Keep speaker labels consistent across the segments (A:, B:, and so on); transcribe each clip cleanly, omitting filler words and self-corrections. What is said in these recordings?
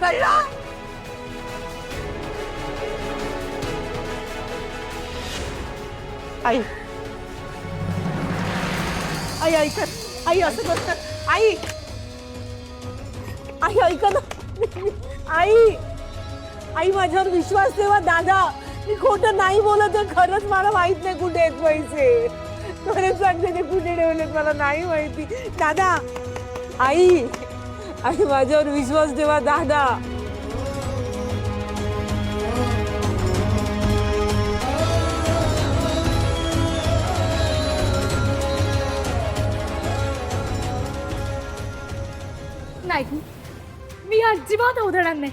A: कळलं? आई आई ऐक, आई असं करत, आई आई ऐक ना, आई आई माझ्यावर विश्वास ठेवा दादा, मी खोटं नाही बोलत आहे, खरंच मला माहित नाही कुठे आहेत पैसे, खरंच सांगते ते कुठे ठेवलेत मला नाही माहिती दादा. आई आई माझ्यावर विश्वास ठेवा दादा.
B: नाही, मी अजिबात उधळणार नाही.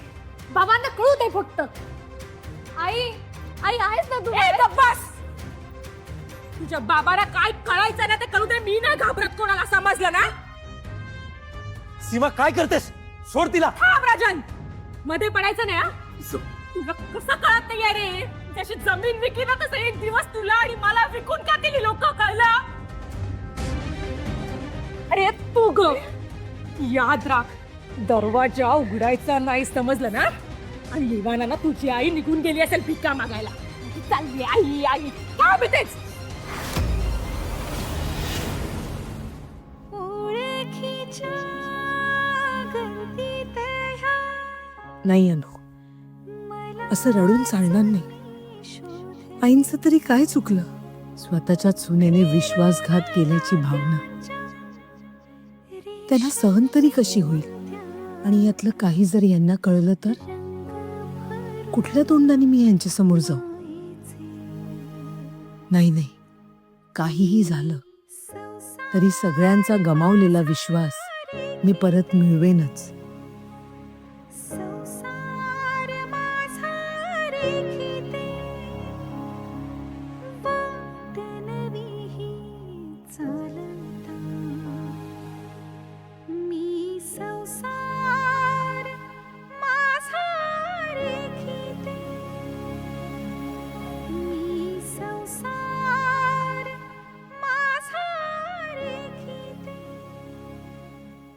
B: बाबांना कळू दे फक्त. आई आई आहेस ना तू?
A: बस, तुझ्या बाबाला काय कळायचं ना ते कळू दे. मी नाही घाबरत कोणाला, समजलं ना?
C: सीमा काय करतेस? सोड तिला.
A: थांब राजन, मध्ये पडायचं नाही हा. तुला कसं कळत नाहीये रे? जशी जमीन विकली ना तसं एक दिवस तुला आणि मला विकून का दिली लोक, कळलं? अरे तू ग याद राख, दरवाजा उघडायचा नाही, समजलं ना? आणि इवाना ना तुझी आई निघून गेली असेल भिका मागायला, चालली आई आई काय भीतेच?
D: नाही अनु, असं रडून चालणार नाही. आईंचं तरी काय चुकलं? स्वतःच्या सुनेने विश्वासघात केल्याची भावना त्यांना सहन तरी कशी होईल? आणि यातलं काही जर यांना कळलं तर कुठल्या तोंडाने मी यांच्या समोर जाऊ? नाही नाही, काहीही झालं तरी सगळ्यांचा गमावलेला विश्वास मी परत मिळवेनच.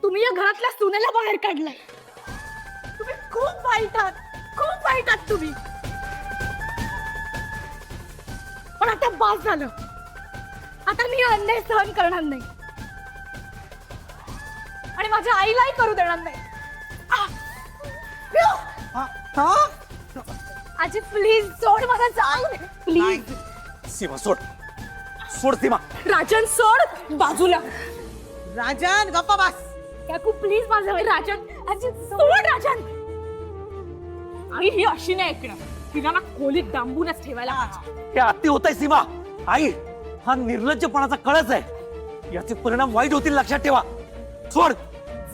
B: तुम्ही या घरातल्या सुनेला बाहेर काढलाय. तुम्ही खूप वाईट आहात, खूप वाईट आहात तुम्ही. पण आता बास झालं. आता मी अन्याय सहन करणार नाही आणि माझ्या आईलाही करू देणार नाही. आजी प्लीज सोड मला, जाऊ दे प्लीज.
C: सीमा सोड, सोड सीमा.
A: राजन सोड बाजूला.
E: राजन गप्पा बस.
B: काकू प्लीज माझं राजन, आजी सोड राजन.
A: आई ही अशी नाही ऐकणार, तिला ना खोलीत डांबूनच ठेवायला पाहिजे.
C: हे अति होत आहे सीमा. आई, हा निर्लज्जपणाचा कळच आहे, याचे परिणाम वाईट होतील, लक्षात ठेवा. सोड.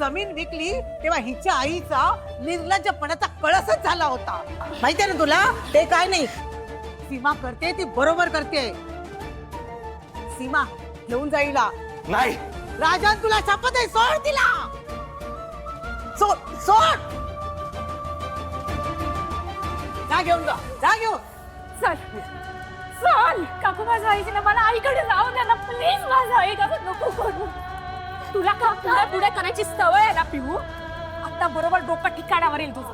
E: जमीन विकली तेव्हा हिच्या आईचा निर्लज्जपणाचा कळसच झाला होता, माहितीये ना तुला? ते काय नाही, सीमा करते ती बरोबर करते. सीमा घेऊन जाईला.
C: नाही
E: राजन तुला शपथ आहे, सोड तिला. सोड सोड. जा घेऊन जा घेऊन.
B: चल चल काकू, माझ्या आईची ना मला आईकडे जाऊ द्या ना प्लीज. माझ्या आई कसं नको करू.
A: तुला का पुढे पुढे करायची सवय आहे ना पिऊ? आता बरोबर डोकं ठिकाणावर येईल तुझं.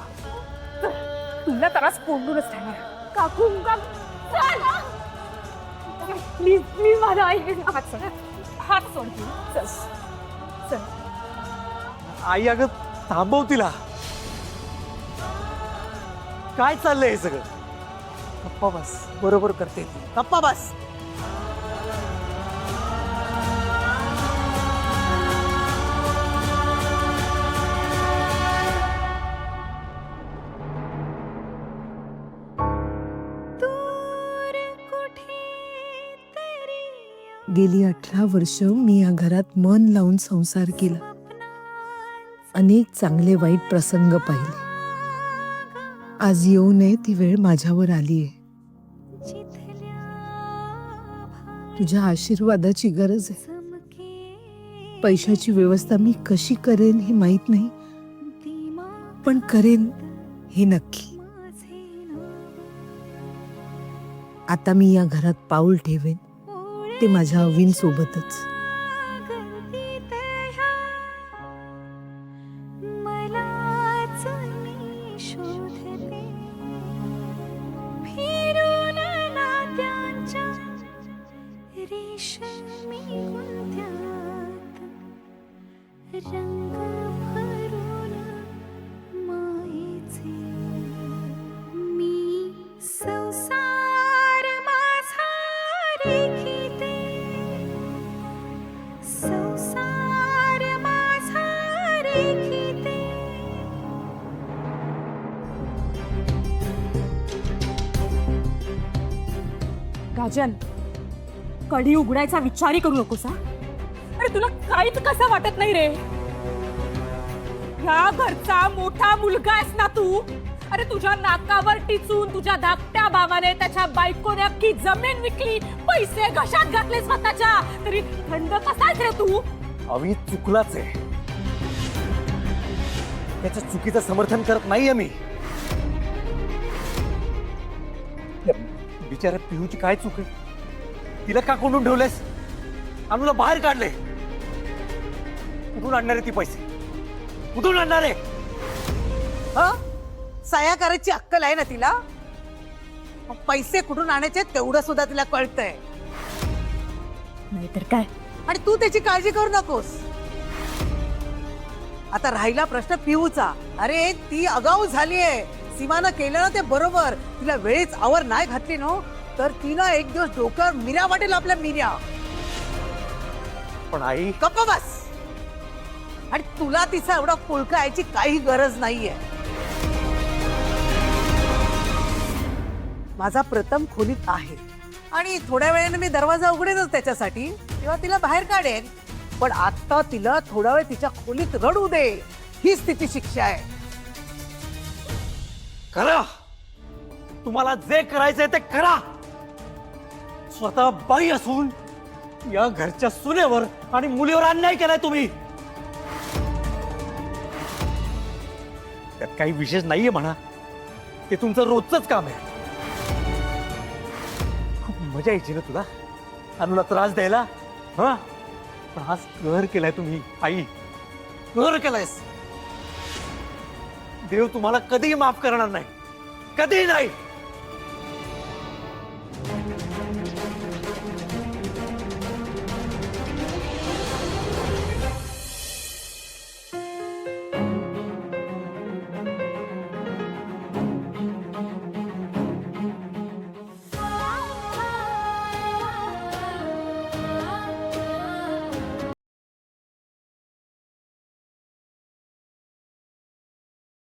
A: तुला तरच कोंडूनच राहणार.
B: काकू चल प्लीज प्लीज माझ्या आई
A: हात सोड, हात सोड पिऊ. चल चल.
C: आई, अगं थांबव तिला. काय चाललंय हे सगळं?
E: गप्पा बस, बरोबर करते ती. गप्पा बस.
D: गेली 18 वर्ष मी या घरात मन लावून संसार केला. अनेक चांगले वाईट प्रसंग पाहिले. आज येऊ नये ती वेळ माझ्यावर आलीये. तुझ्या आशीर्वादाची गरज आहे. पैशाची व्यवस्था मी कशी करेन हे माहित नाही, पण करेन हे नक्की. आता मी या घरात पाऊल ठेवेन ते माझ्या अवींसोबतच.
A: राजन, कढी उघडायचा विचारही करू नकोस हा. अरे तुला काहीच कसं वाटत नाही रे. ह्या घरचा मोठा मुलगा आहेस ना तू. अरे तुझ्या नाकावर टिचून तुझ्या धाकट्या भावाने त्याच्या बायकोने अख्खी जमीन विकली, पैसे घशात घातले स्वतःच्या, तरी थंड कसाच रे तू.
C: अवी चुकलाच आहे. त्याच्या चुकीचं समर्थन करत नाहीये मी. या बिचाऱ्या पिहूची काय चूक आहे? तिला का कोंडून ठेवलेस? अनुला बाहेर काढले. कुठून आणणार आहे ती पैसे? कुठून आणणार आहे?
E: हा? सया करायची अक्कल आहे ना तिला? मग पैसे कुठून आणायचे तेवढं सुद्धा तिला कळतंय.
A: नाहीतर काय.
E: आणि तू त्याची काळजी करू नकोस. आता राहिला प्रश्न पिऊचा. अरे ती आगाऊ झालीये. सीमानं केलं ना ते बरोबर. तिला वेळीच आवर नाही घातली ना तर तिला एक दिवस डोक्यावर मिऱ्या वाटेल, आपल्या मिऱ्या.
C: पण आई,
E: गप्प बस. आणि तुला तिचा एवढा पुळका यायची काही गरज नाहीये. माझा प्रथम खोलीत आहे आणि थोड्या वेळाने मी दरवाजा उघडेनच त्याच्यासाठी, तेव्हा तिला बाहेर काढेन. पण आता तिला थोडा वेळ तिच्या खोलीत रडू दे. हीच तिची शिक्षा आहे.
C: करा. तुम्हाला जे करायचंय ते करा. स्वतः बाई असून या घरच्या सुनेवर आणि मुलीवर अन्याय केलाय तुम्ही. त्यात काही विशेष नाहीये म्हणा. ते तुमचं रोजच काम आहे. खूप मजा यायची ना तुला अनुला त्रास द्यायला. हा, पण आज कहर केलाय तुम्ही आई. कहर केलायस. देव तुम्हाला कधीही माफ करणार नाही. कधीही नाही.